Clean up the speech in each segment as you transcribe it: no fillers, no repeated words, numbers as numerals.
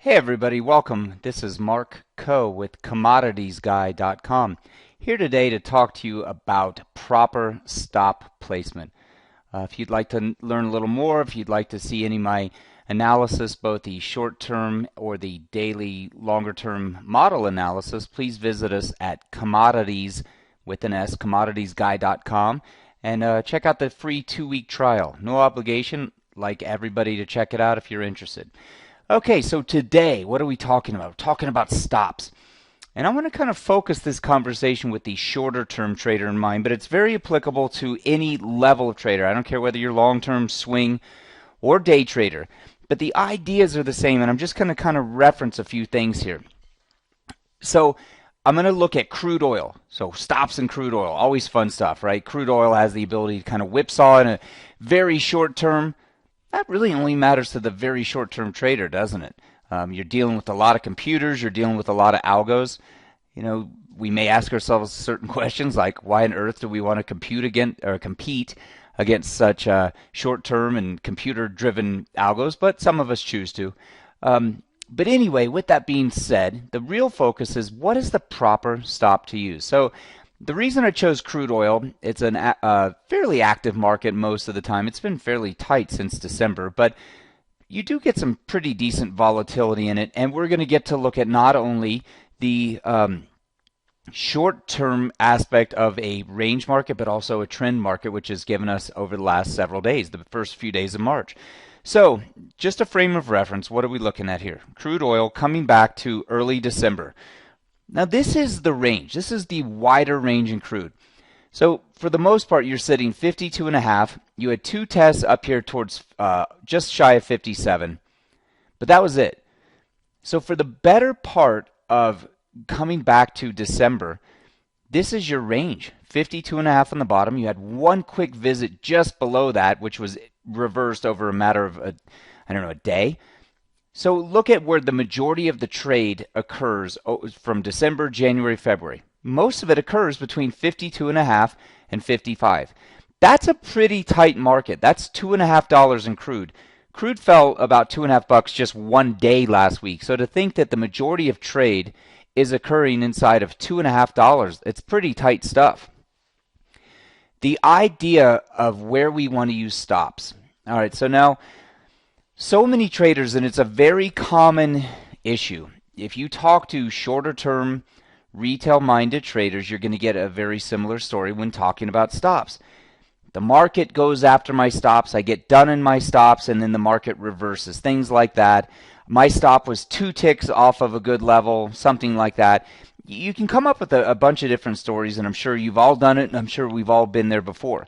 Hey everybody, welcome. This is Mark Coe with CommoditiesGuy.com. Here today to talk to you about proper stop placement. If you'd like to learn a little more, if you'd like to see any of my analysis, both the short-term or the daily longer-term model analysis, please visit us at commodities with an S, commoditiesguy.com, and check out the free 2-week trial. No obligation, like everybody to check it out if you're interested. Okay, so today, what are we talking about? We're talking about stops. And I want to kind of focus this conversation with the shorter term trader in mind, but it's very applicable to any level of trader. I don't care whether you're long-term swing or day trader, but the ideas are the same, and I'm just going to kind of reference a few things here. So I'm going to look at crude oil. So stops in crude oil, always fun stuff, right? Crude oil has the ability to kind of whipsaw in a very short term. That really only matters to the very short-term trader, doesn't it? You're dealing with a lot of computers. You're dealing with a lot of algos. You know, we may ask ourselves certain questions like, why on earth do we want to compete against such short-term and computer-driven algos? But some of us choose to. But anyway, with that being said, the real focus is what is the proper stop to use. So the reason I chose crude oil, it's a fairly active market most of the time. It's been fairly tight since December, but you do get some pretty decent volatility in it, and we're going to get to look at not only the short-term aspect of a range market, but also a trend market, which has given us over the last several days, the first few days of March. So just a frame of reference, what are we looking at here? Crude oil coming back to early December. Now this is the range. This is the wider range in crude. So for the most part, you're sitting 52.5. You had two tests up here towards just shy of 57, but that was it. So for the better part of coming back to December, this is your range. 52.5 on the bottom. You had one quick visit just below that, which was reversed over a matter of a day. So look at where the majority of the trade occurs from December, January, February. Most of it occurs between 52.5 and 55. That's a pretty tight market. That's $2.50 in crude. Crude fell about $2.50 just one day last week. So to think that the majority of trade is occurring inside of $2.50, it's pretty tight stuff. The idea of where we want to use stops. All right, so now so many traders, and it's a very common issue. If you talk to shorter term, retail-minded traders, you're going to get a very similar story when talking about stops. The market goes after my stops, I get done in my stops, and then the market reverses. Things like that. My stop was 2 ticks off of a good level, something like that. You can come up with a bunch of different stories, and I'm sure you've all done it, and I'm sure we've all been there before.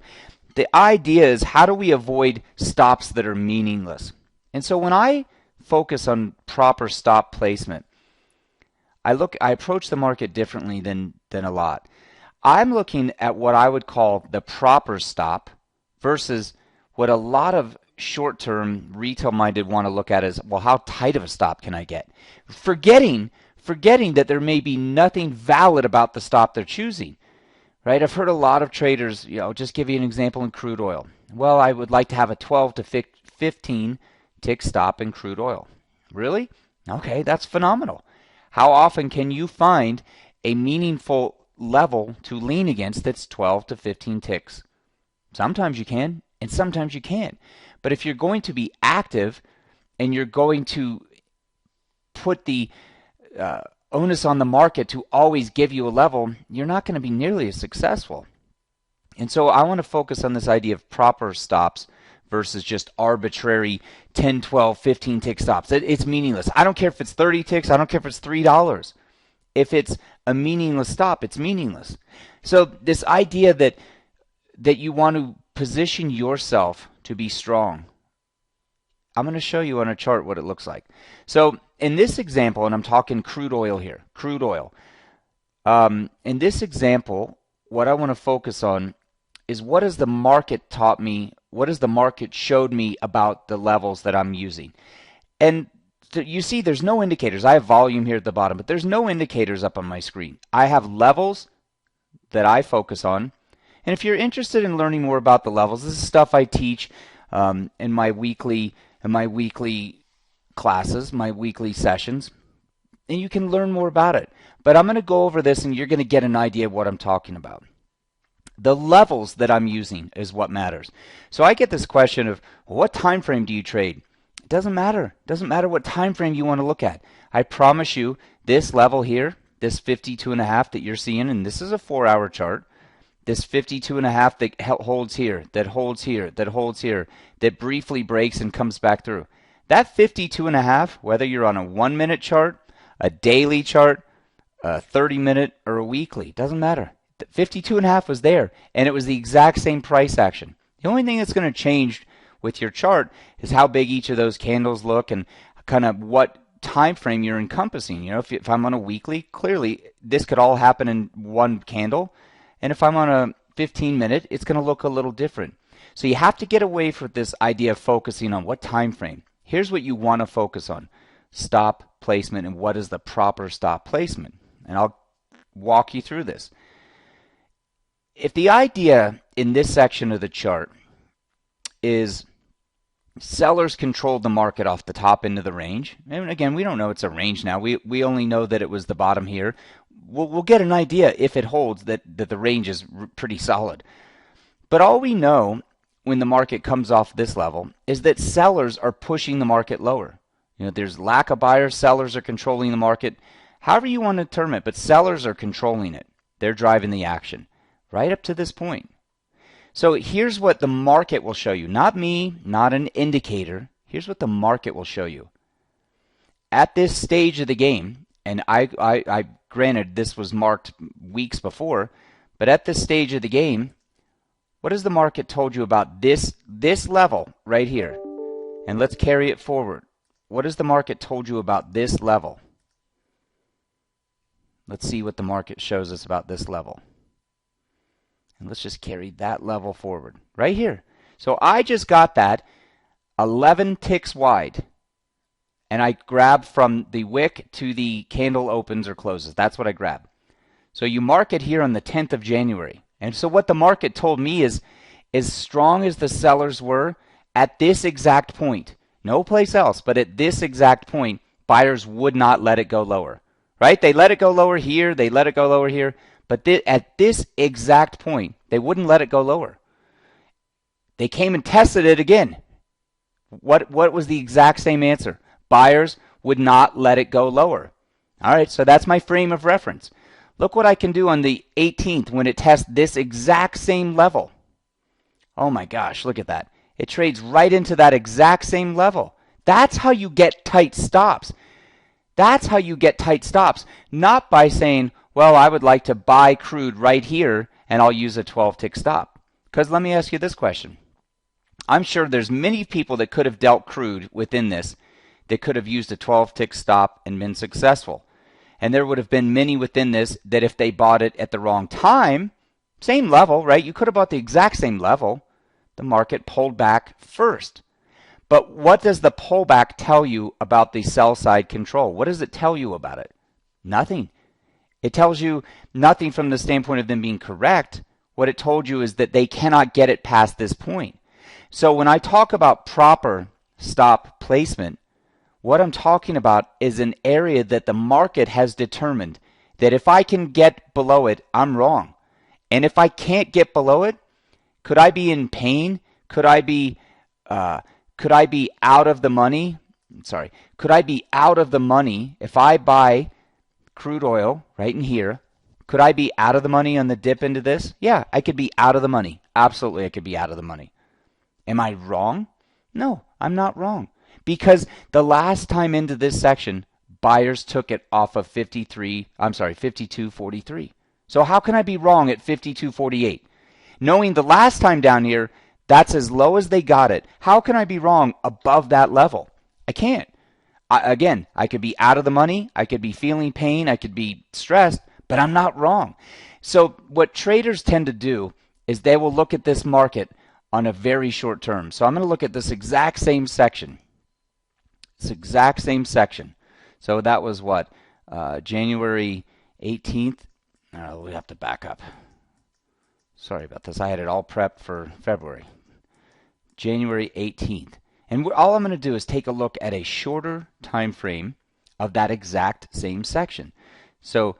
The idea is, how do we avoid stops that are meaningless? And so when I focus on proper stop placement, I approach the market differently than a lot. I'm looking at what I would call the proper stop versus what a lot of short-term retail-minded want to look at is, well, how tight of a stop can I get? Forgetting that there may be nothing valid about the stop they're choosing. Right? I've heard a lot of traders, just give you an example in crude oil. Well, I would like to have a 12 to 15 tick stop in crude oil. Really? Okay, that's phenomenal. How often can you find a meaningful level to lean against that's 12 to 15 ticks? Sometimes you can, and sometimes you can't. But if you're going to be active and you're going to put the onus on the market to always give you a level, you're not going to be nearly as successful. And so I want to focus on this idea of proper stops versus just arbitrary 10, 12, 15 tick stops. It's meaningless. I don't care if it's 30 ticks. I don't care if it's $3. If it's a meaningless stop, it's meaningless. So this idea that you want to position yourself to be strong, I'm going to show you on a chart what it looks like. So in this example, and I'm talking crude oil here, crude oil. In this example, what I want to focus on is what has the market taught me, what has the market showed me about the levels that I'm using. And you see there's no indicators. I have volume here at the bottom, but there's no indicators up on my screen. I have levels that I focus on. And if you're interested in learning more about the levels, this is stuff I teach in my weekly classes, my weekly sessions, and you can learn more about it. But I'm going to go over this and you're going to get an idea of what I'm talking about. The levels that I'm using is what matters. So I get this question of, well, what time frame do you trade? It doesn't matter. It doesn't matter what time frame you want to look at. I promise you, this level here, this 52.5 that you're seeing, and this is a 4-hour chart, this 52.5 that holds here, that holds here, that holds here, that briefly breaks and comes back through. That 52.5, whether you're on a 1-minute chart, a daily chart, a 30-minute, or a weekly, doesn't matter. 52.5 was there, and it was the exact same price action. The only thing that's going to change with your chart is how big each of those candles look and kind of what time frame you're encompassing. You know, if I'm on a weekly, clearly this could all happen in one candle, and if I'm on a 15-minute, it's going to look a little different. So you have to get away from this idea of focusing on what time frame. Here's what you want to focus on: stop placement, and what is the proper stop placement. And I'll walk you through this. If the idea in this section of the chart is sellers controlled the market off the top end of the range, and again, we don't know it's a range now. We only know that it was the bottom here. We'll get an idea if it holds that the range is pretty solid. But all we know when the market comes off this level is that sellers are pushing the market lower. You know, there's lack of buyers, sellers are controlling the market. However you want to term it, but sellers are controlling it. They're driving the action right up to this point. So here's what the market will show you. Not me, not an indicator. Here's what the market will show you. At this stage of the game, and I granted this was marked weeks before, but at this stage of the game, what has the market told you about this level right here? And let's carry it forward. What has the market told you about this level? Let's see what the market shows us about this level. And let's just carry that level forward right here. So I just got that 11 ticks wide. And I grab from the wick to the candle opens or closes. That's what I grab. So you mark it here on the 10th of January. And so what the market told me is, as strong as the sellers were at this exact point, no place else, but at this exact point, buyers would not let it go lower. Right? They let it go lower here. They let it go lower here. But at this exact point, they wouldn't let it go lower. They came and tested it again. What was the exact same answer? Buyers would not let it go lower. All right, so that's my frame of reference. Look what I can do on the 18th when it tests this exact same level. Oh my gosh, look at that. It trades right into that exact same level. That's how you get tight stops. That's how you get tight stops, not by saying, well, I would like to buy crude right here and I'll use a 12-tick stop. Because let me ask you this question. I'm sure there's many people that could have dealt crude within this that could have used a 12-tick stop and been successful. And there would have been many within this that if they bought it at the wrong time, same level, right? You could have bought the exact same level. The market pulled back first. But what does the pullback tell you about the sell side control? What does it tell you about it? Nothing. It tells you nothing from the standpoint of them being correct. What it told you is that they cannot get it past this point. So when I talk about proper stop placement, what I'm talking about is an area that the market has determined that if I can get below it, I'm wrong. And if I can't get below it, could I be in pain? Could I be out of the money? Sorry. Could I be out of the money if I buy crude oil right in here? Could I be out of the money on the dip into this? Yeah, I could be out of the money. Absolutely, I could be out of the money. Am I wrong? No, I'm not wrong. Because the last time into this section, buyers took it off of 52.43. So how can I be wrong at 52.48? Knowing the last time down here, that's as low as they got it. How can I be wrong above that level? I can't. Again, I could be out of the money. I could be feeling pain. I could be stressed, but I'm not wrong. So what traders tend to do is they will look at this market on a very short term. So I'm going to look at this exact same section. This exact same section. So that was what? January 18th. We have to back up. Sorry about this. I had it all prepped for February. January 18th. And all I'm going to do is take a look at a shorter time frame of that exact same section. So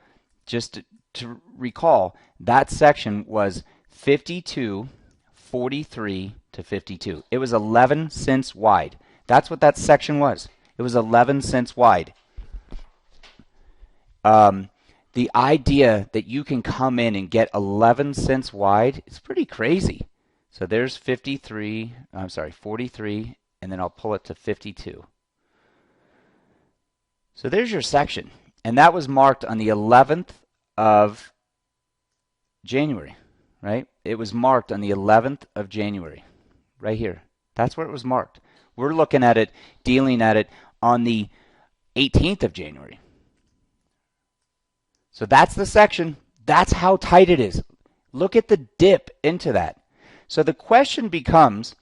just to recall, that section was 52, 43 to 52. It was 11 cents wide. That's what that section was. It was 11 cents wide. The idea that you can come in and get 11 cents wide is pretty crazy. So there's 43, 43, and then I'll pull it to 52. So there's your section. And that was marked on the 11th of January, right? It was marked on the 11th of January, right here. That's where it was marked. We're looking at it, dealing at it on the 18th of January. So that's the section. That's how tight it is. Look at the dip into that. So the question becomes,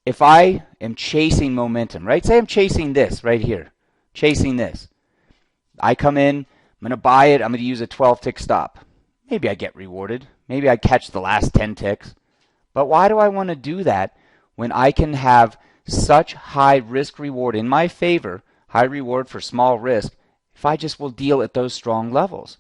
if I am chasing momentum, right? Say I'm chasing this right here, chasing this. I come in, I'm going to buy it, I'm going to use a 12-tick stop. Maybe I get rewarded. Maybe I catch the last 10 ticks. But why do I want to do that when I can have such high risk reward in my favor, high reward for small risk, if I just will deal at those strong levels?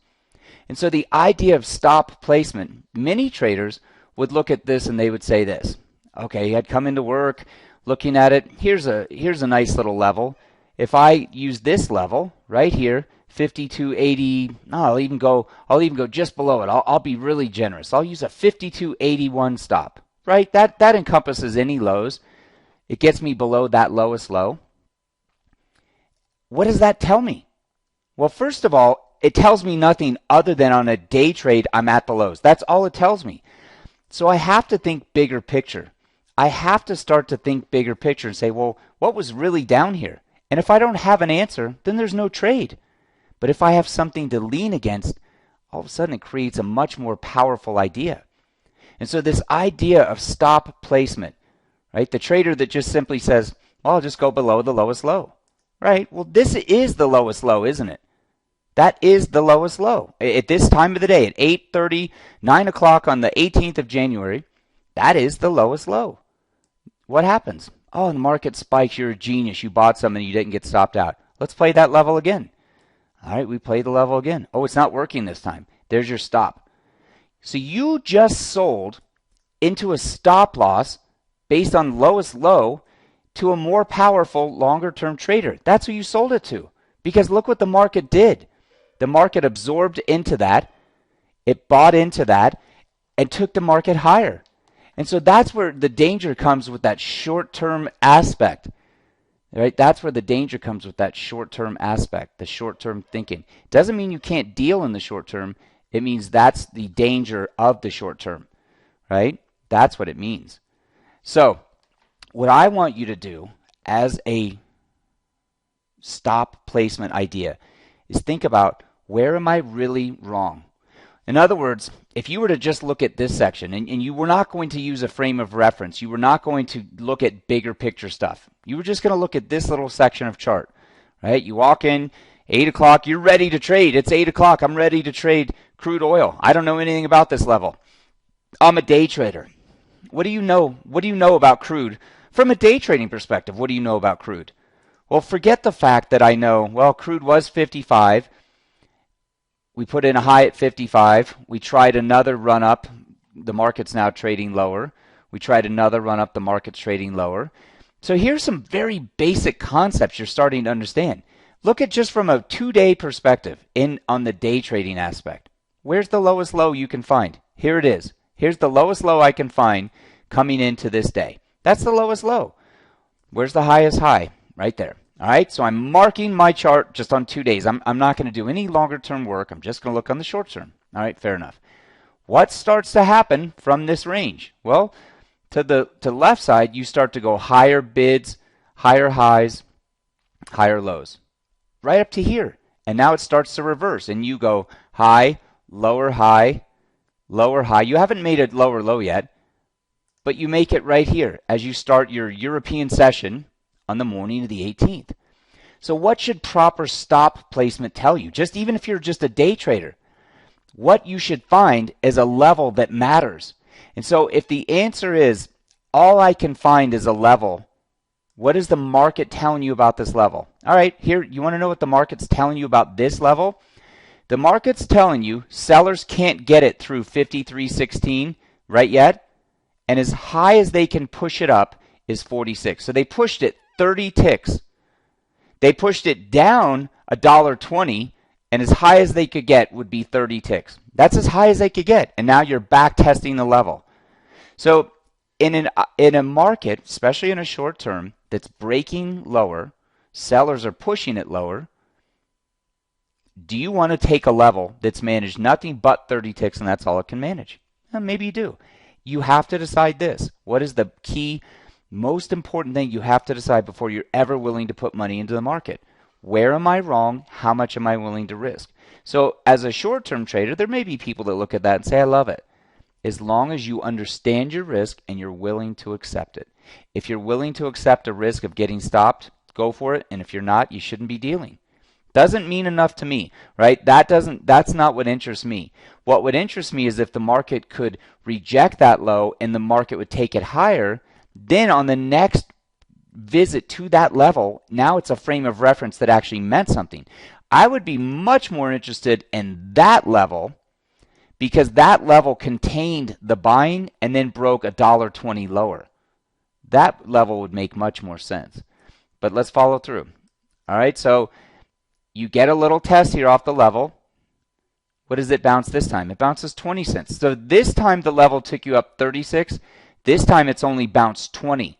And so the idea of stop placement, many traders would look at this and they would say this. Okay, I'd come into work looking at it. Here's a nice little level. If I use this level right here, 52.80, no, I'll even go just below it. I'll be really generous. I'll use a 52.81 stop. Right? That encompasses any lows. It gets me below that lowest low. What does that tell me? Well, first of all, it tells me nothing other than on a day trade I'm at the lows. That's all it tells me. So I have to think bigger picture. I have to start to think bigger picture and say, well, what was really down here? And if I don't have an answer, then there's no trade. But if I have something to lean against, all of a sudden it creates a much more powerful idea. And so this idea of stop placement, right? The trader that just simply says, well, I'll just go below the lowest low, right? Well, this is the lowest low, isn't it? That is the lowest low. At this time of the day, at 8:30, 9 o'clock on the 18th of January, that is the lowest low. What happens? Oh, the market spikes. You're a genius. You bought some and you didn't get stopped out. Let's play that level again. All right, we play the level again. Oh, it's not working this time. There's your stop. So you just sold into a stop loss based on lowest low to a more powerful longer-term trader. That's who you sold it to. Because look what the market did. The market absorbed into that. It bought into that and took the market higher. And so that's where the danger comes with that short-term aspect. Right? That's where the danger comes with that short-term aspect, the short-term thinking. Doesn't mean you can't deal in the short term. It means that's the danger of the short term. Right? That's what it means. So what I want you to do as a stop placement idea is think about, where am I really wrong? In other words, if you were to just look at this section and you were not going to use a frame of reference, you were not going to look at bigger picture stuff. You were just going to look at this little section of chart, right? You walk in, 8 o'clock, you're ready to trade. It's 8 o'clock. I'm ready to trade crude oil. I don't know anything about this level. I'm a day trader. What do you know? What do you know about crude? From a day trading perspective, what do you know about crude? Well, forget the fact that I know, well, crude was 55. We put in a high at 55. We tried another run up. The market's now trading lower. We tried another run up. The market's trading lower. So here's some very basic concepts you're starting to understand. Look at just from a 2-day perspective on the day trading aspect. Where's the lowest low you can find? Here it is. Here's the lowest low I can find coming into this day. That's the lowest low. Where's the highest high? Right there. All right, so I'm marking my chart just on 2 days. I'm not going to do any longer term work. I'm just going to look on the short term. All right, fair enough. What starts to happen from this range? Well, to the left side, you start to go higher bids, higher highs, higher lows, right up to here. And now it starts to reverse, and you go high, lower high, lower high. You haven't made a lower low yet, but you make it right here as you start your European session on the morning of the 18th. So what should proper stop placement tell you? Just even if you're just a day trader, what you should find is a level that matters. And so if the answer is all I can find is a level What is the market telling you about this level? All right, here, you want to know what the market's telling you about this level? The market's telling you sellers can't get it through 53.16 right yet, and as high as they can push it up is 46. So they pushed it 30 ticks. They pushed it down $1.20, and as high as they could get would be 30 ticks. That's as high as they could get, and now you're back testing the level. So in a market, especially in a short term, that's breaking lower, sellers are pushing it lower. Do you want to take a level that's managed nothing but 30 ticks and that's all it can manage? Well, maybe you do. You have to decide this. What is the key, most important thing you have to decide before you're ever willing to put money into the market? Where am I wrong? How much am I willing to risk? So as a short-term trader, there may be people that look at that and say, I love it. As long as you understand your risk and you're willing to accept it. If you're willing to accept a risk of getting stopped, go for it. And if you're not, you shouldn't be dealing. Doesn't mean enough to me, right? That's not what interests me. What would interest me is if the market could reject that low and the market would take it higher, then on the next visit to that level, now it's a frame of reference that actually meant something. I would be much more interested in that level because that level contained the buying and then broke $1.20 lower. That level would make much more sense. But let's follow through. All right, so you get a little test here off the level. What does it bounce this time? It bounces 20 cents. So this time the level took you up 36. This time it's only bounced 20.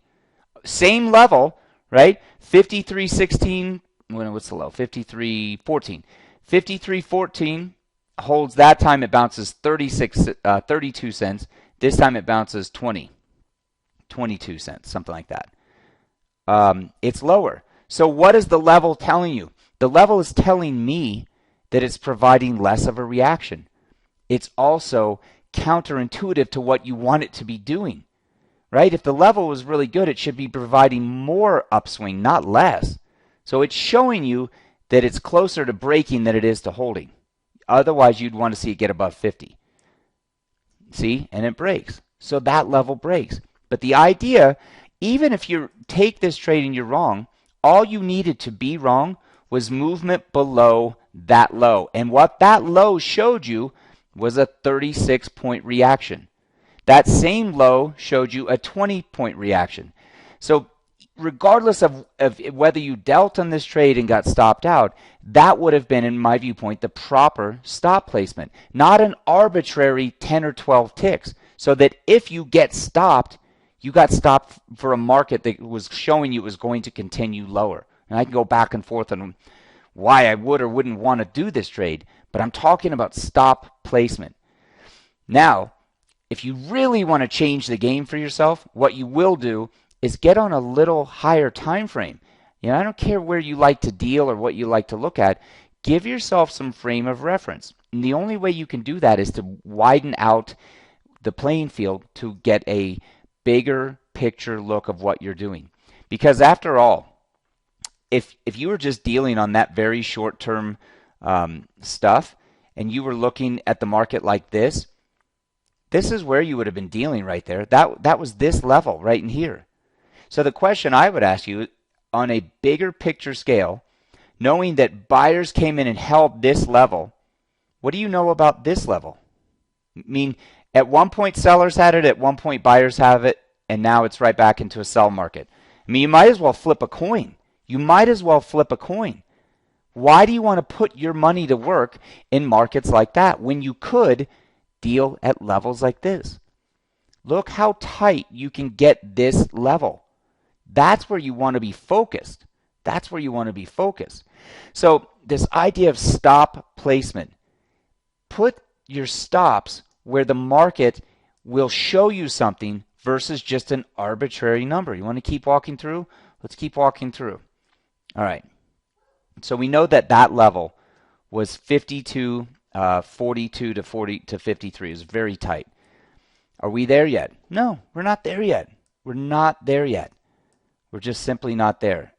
Same level, right? 53.16. What's the low? 53.14. 53.14 holds that time. It bounces 32 cents. This time it bounces 22 cents, something like that. It's lower. So what is the level telling you? The level is telling me that it's providing less of a reaction. It's also counterintuitive to what you want it to be doing, right? If the level was really good, it should be providing more upswing, not less. So it's showing you that it's closer to breaking than it is to holding. Otherwise, you'd want to see it get above 50. See? And it breaks. So that level breaks. But the idea, even if you take this trade and you're wrong, all you needed to be wrong was movement below that low. And what that low showed you was a 36-point reaction. That same low showed you a 20-point reaction. So regardless of whether you dealt on this trade and got stopped out, that would have been, in my viewpoint, the proper stop placement, not an arbitrary 10 or 12 ticks. So that if you get stopped, you got stopped for a market that was showing you it was going to continue lower. And I can go back and forth on why I would or wouldn't want to do this trade, but I'm talking about stop placement. Now, if you really want to change the game for yourself, what you will do is get on a little higher time frame. You know, I don't care where you like to deal or what you like to look at. Give yourself some frame of reference. And the only way you can do that is to widen out the playing field to get a bigger picture look of what you're doing. Because after all, if you were just dealing on that very short-term stuff and you were looking at the market like this is where you would have been dealing right there. That was this level right in here. So the question I would ask you, on a bigger picture scale, knowing that buyers came in and held this level, what do you know about this level? I mean, at one point sellers had it, at one point buyers have it, and now it's right back into a sell market. I mean, you might as well flip a coin. You might as well flip a coin. Why do you want to put your money to work in markets like that when you could deal at levels like this? Look how tight you can get this level. That's where you want to be focused. That's where you want to be focused. So this idea of stop placement. Put your stops where the market will show you something versus just an arbitrary number. You want to keep walking through? Let's keep walking through. All right. So we know that that level was 52, 42 to 40 to 53. It was very tight. Are we there yet? No, we're not there yet. We're not there yet. We're just simply not there.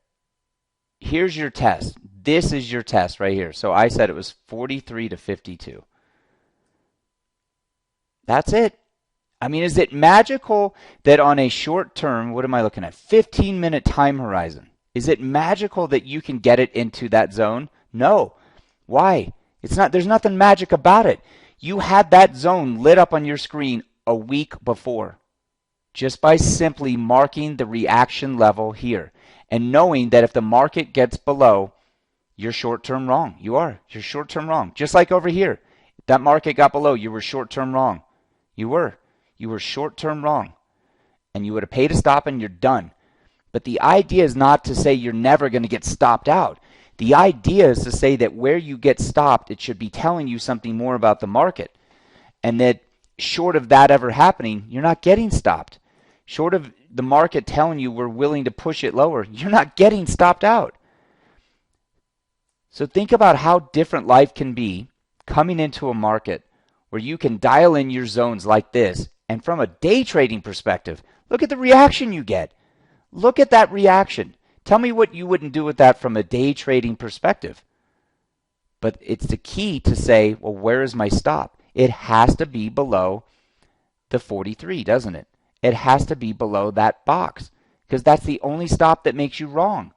Here's your test. This is your test right here. So I said it was 43 to 52. That's it. I mean, is it magical that on a short term, what am I looking at? 15-minute time horizon. Is it magical that you can get it into that zone? No. Why? It's not, there's nothing magic about it. You had that zone lit up on your screen a week before just by simply marking the reaction level here and knowing that if the market gets below, you're short-term wrong. You're short-term wrong. Just like over here. If that market got below, you were short-term wrong. You were short-term wrong. And you would have paid a stop and you're done. But the idea is not to say you're never going to get stopped out. The idea is to say that where you get stopped, it should be telling you something more about the market. And that short of that ever happening, you're not getting stopped. Short of the market telling you we're willing to push it lower, you're not getting stopped out. So think about how different life can be coming into a market where you can dial in your zones like this. And from a day trading perspective, look at the reaction you get. Look at that reaction. Tell me what you wouldn't do with that from a day trading perspective. But it's the key to say, well, where is my stop? It has to be below the 43, doesn't it? It has to be below that box because that's the only stop that makes you wrong.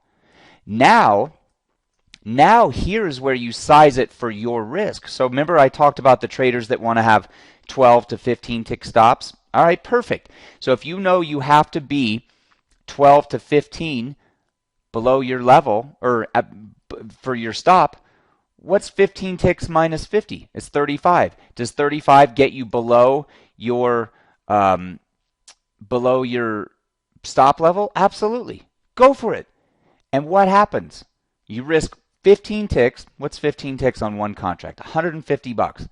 Now here's where you size it for your risk. So remember I talked about the traders that want to have 12 to 15 tick stops. All right, perfect. So if you know you have to be 12 to 15 below your level or for your stop, what's 15 ticks minus 50? It's 35. Does 35 get you below your stop level? Absolutely. Go for it. And what happens? You risk 15 ticks. What's 15 ticks on one contract? $150.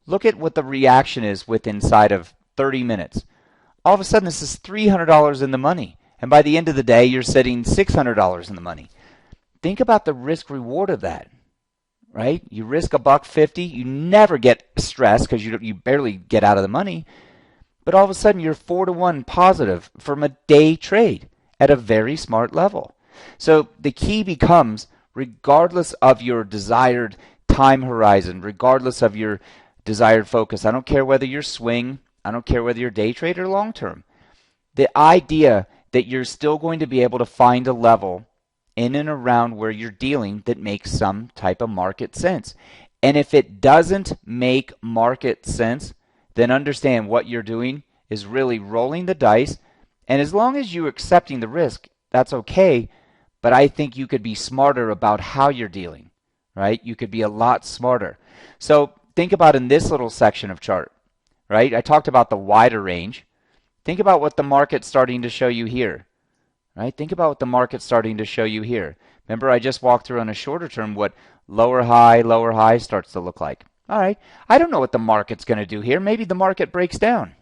Look at what the reaction is with inside of 30 minutes. All of a sudden, this is $300 in the money. And by the end of the day, you're sitting $600 in the money. Think about the risk reward of that, right? You risk $150. You never get stressed because you barely get out of the money. But all of a sudden, you're 4-to-1 positive from a day trade at a very smart level. So the key becomes, regardless of your desired time horizon, regardless of your desired focus, I don't care whether you're swing, I don't care whether you're day trade or long term, the idea that you're still going to be able to find a level in and around where you're dealing that makes some type of market sense. And if it doesn't make market sense, then understand what you're doing is really rolling the dice. And as long as you're accepting the risk, that's okay. But I think you could be smarter about how you're dealing, right? You could be a lot smarter. So think about in this little section of chart, right? I talked about the wider range. Think about what the market's starting to show you here, right? Think about what the market's starting to show you here. Remember, I just walked through on a shorter term what lower high starts to look like. All right, I don't know what the market's going to do here. Maybe the market breaks down.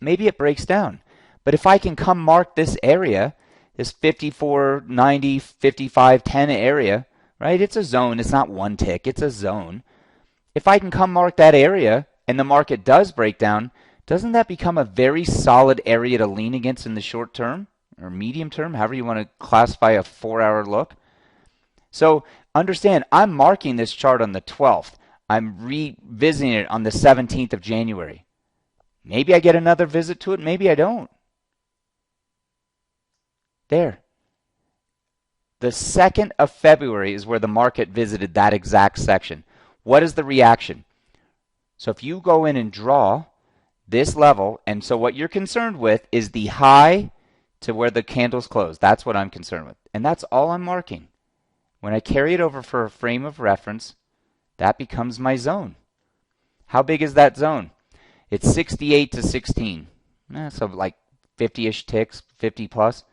Maybe it breaks down. But if I can come mark this area, this 54.90, 55.10 area, right? It's a zone. It's not one tick. It's a zone. If I can come mark that area and the market does break down, doesn't that become a very solid area to lean against in the short term or medium term, however you want to classify a 4-hour look? So understand, I'm marking this chart on the 12th. I'm revisiting it on the 17th of January. Maybe I get another visit to it. Maybe I don't. There. The 2nd of February is where the market visited that exact section. What is the reaction? So if you go in and draw this level, and so what you're concerned with is the high to where the candles close. That's what I'm concerned with. And that's all I'm marking. When I carry it over for a frame of reference, that becomes my zone. How big is that zone? It's 68 to 16. So like 50-ish ticks, 50 plus.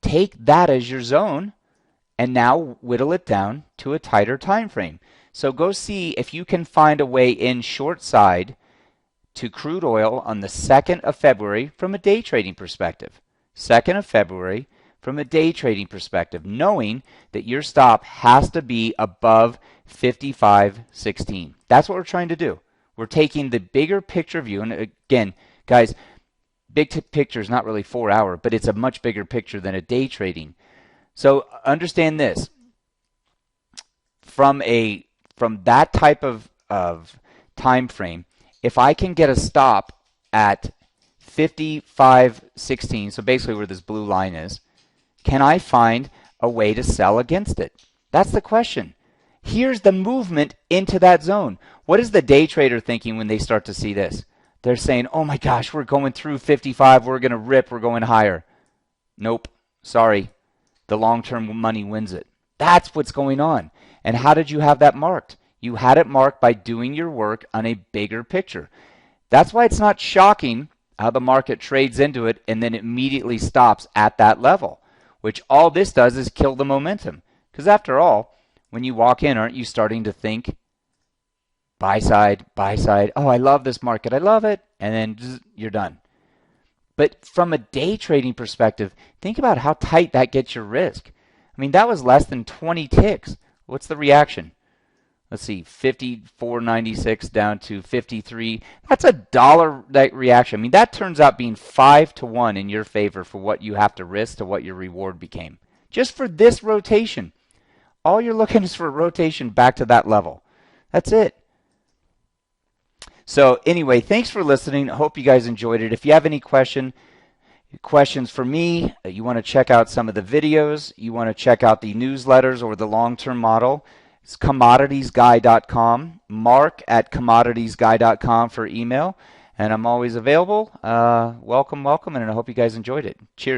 Take that as your zone and now whittle it down to a tighter time frame. So go see if you can find a way in short side to crude oil on the 2nd of February from a day trading perspective. 2nd of February from a day trading perspective, knowing that your stop has to be above 55.16. That's what we're trying to do. We're taking the bigger picture view, and again, guys, big picture is not really 4-hour, but it's a much bigger picture than a day trading. So understand this. From that type of time frame, if I can get a stop at 55.16, so basically where this blue line is, can I find a way to sell against it? That's the question. Here's the movement into that zone. What is the day trader thinking when they start to see this? They're saying, oh my gosh, we're going through 55, we're going to rip, we're going higher. Nope, sorry. The long-term money wins it. That's what's going on. And how did you have that marked? You had it marked by doing your work on a bigger picture. That's why it's not shocking how the market trades into it and then immediately stops at that level, which all this does is kill the momentum. Because after all, when you walk in, aren't you starting to think, buy side, oh, I love this market, I love it, and then you're done. But from a day trading perspective, think about how tight that gets your risk. I mean, that was less than 20 ticks. What's the reaction? Let's see, 54.96 down to 53. That's a dollar reaction. I mean, that turns out being 5-to-1 in your favor for what you have to risk to what your reward became. Just for this rotation. All you're looking is for a rotation back to that level. That's it. So anyway, thanks for listening. I hope you guys enjoyed it. If you have any questions for me, you want to check out some of the videos, you want to check out the newsletters or the long-term model, it's commoditiesguy.com, mark@commoditiesguy.com for email, and I'm always available. Welcome, and I hope you guys enjoyed it. Cheers.